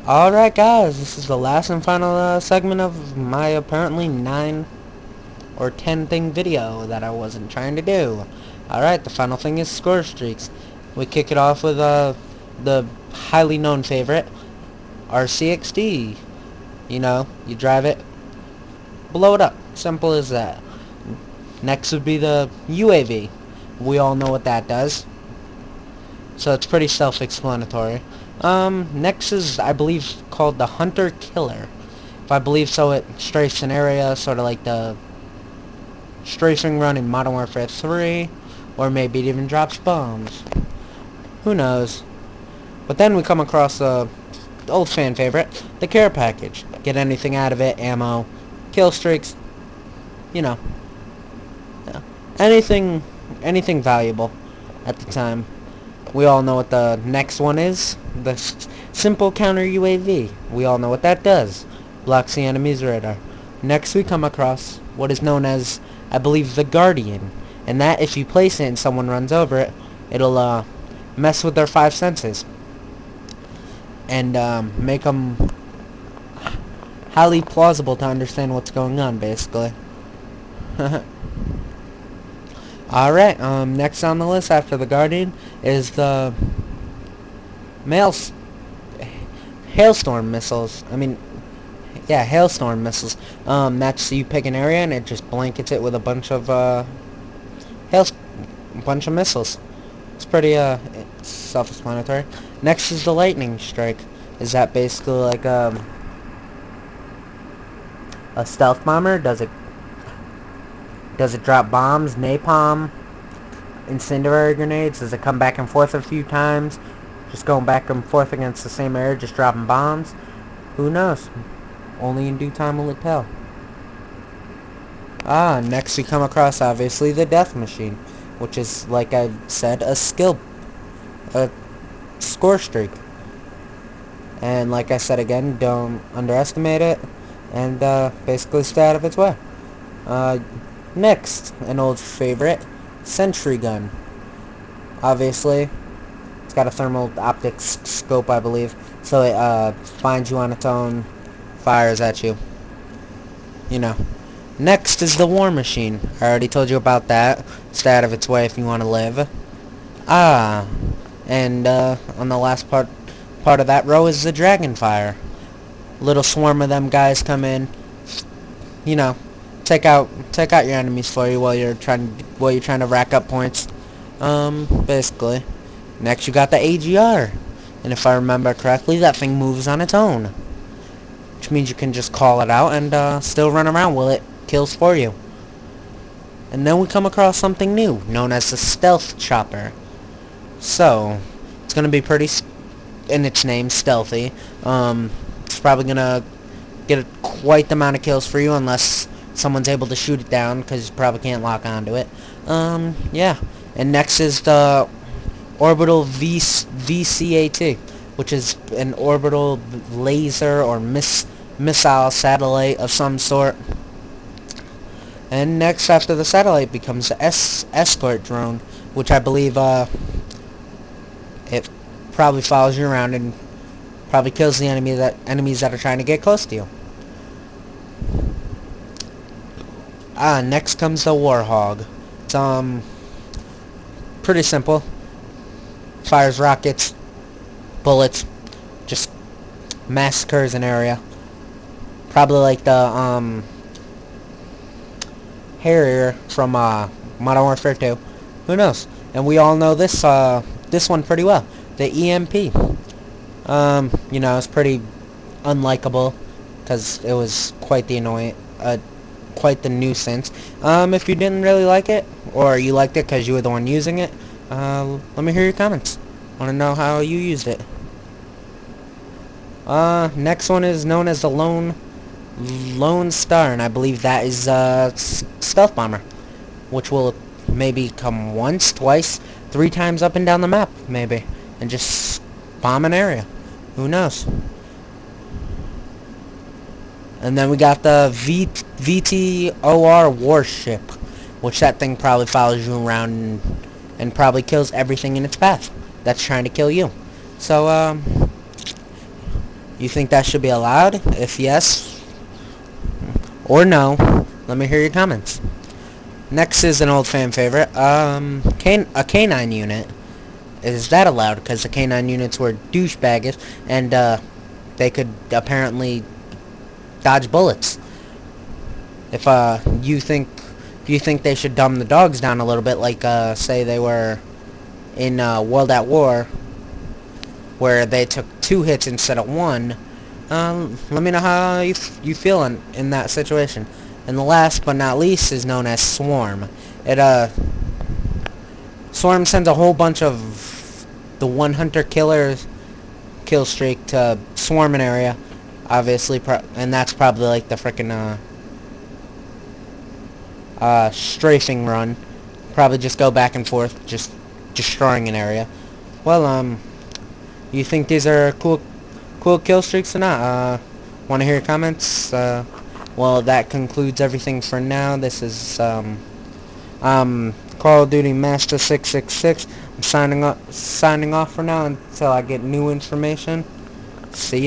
Alright guys, this is the last and final segment of my apparently 9 or 10 thing video that I wasn't trying to do. Alright, the final thing is score streaks. We kick it off with the highly known favorite, RCXD. You know, you drive it, blow it up. Simple as that. Next would be the UAV. We all know what that does. So it's pretty self-explanatory. Next is, I believe, called the Hunter Killer. If I believe so, it strafes an area, sort of like the strafing run in Modern Warfare 3, or maybe it even drops bombs. Who knows? But then we come across the old fan favorite, the care package. Get anything out of it, ammo, kill streaks, you know, yeah. anything valuable at the time. We all know what the next one is. The simple counter UAV. We all know what that does. Blocks the enemy's radar. Next we come across what is known as, I believe, the Guardian. And that, if you place it and someone runs over it, it'll mess with their 5 senses. And make them highly plausible to understand what's going on, basically. Alright, next on the list after the Guardian is the hailstorm missiles. Hailstorm missiles. That's, you pick an area and it just blankets it with a bunch of missiles. It's pretty self-explanatory. Next is the lightning strike. Is that basically like a stealth bomber? Does it drop bombs, napalm, incendiary grenades? Does it come back and forth a few times? Just going back and forth against the same area, just dropping bombs? Who knows? Only in due time will it tell. Next we come across, obviously, the death machine, which is, like I said, a score streak. And like I said again, don't underestimate it, and basically stay out of its way. Next, an old favorite, sentry gun. Obviously, it's got a thermal optics scope, I believe, so it finds you on its own, fires at you. You know. Next is the war machine. I already told you about that. Stay out of its way if you want to live. And on the last part of that row is the Dragonfire. Little swarm of them guys come in. You know, take out your enemies for you while you're trying to rack up points. Basically. Next you got the AGR. And if I remember correctly, that thing moves on its own. Which means you can just call it out and still run around while it kills for you. And then we come across something new, known as the Stealth Chopper. So, it's gonna be pretty, in its name, stealthy. It's probably gonna get quite the amount of kills for you unless someone's able to shoot it down, because you probably can't lock onto it. Yeah. And next is the Orbital VCAT, which is an orbital laser or missile satellite of some sort. And next after the satellite becomes the escort drone, which I believe it probably follows you around and probably kills the enemies that are trying to get close to you. Next comes the Warhog. It's pretty simple. Fires rockets, bullets, just massacres an area. Probably like the Harrier from Modern Warfare 2. Who knows? And we all know this one pretty well. The EMP. You know, it's pretty unlikable because it was quite the quite the nuisance. If you didn't really like it, or you liked it because you were the one using it, let me hear your comments. Want to know how you used it. Next one is known as the Lone Star, and I believe that is stealth bomber, which will maybe come once, twice, 3 times up and down the map, maybe, and just bomb an area. Who knows? And then we got the VTOR warship, which that thing probably follows you around and probably kills everything in its path that's trying to kill you. So, You think that should be allowed? If yes or no, let me hear your comments. Next is an old fan favorite. A canine unit. Is that allowed? Because the canine units were douchebaggers, and they could apparently dodge bullets. If you think they should dumb the dogs down a little bit, like say they were in World at War, where they took 2 hits instead of 1. Let me know how you feel in that situation. And the last but not least is known as Swarm. Swarm sends a whole bunch of the one hunter killers kill streak to swarm an area, obviously, and that's probably like the frickin' strafing run. Probably just go back and forth, just destroying an area. Well, you think these are cool kill streaks or not? Want to hear your comments? Well, that concludes everything for now. This is Call of Duty Master 666. I'm signing off for now until I get new information. See ya.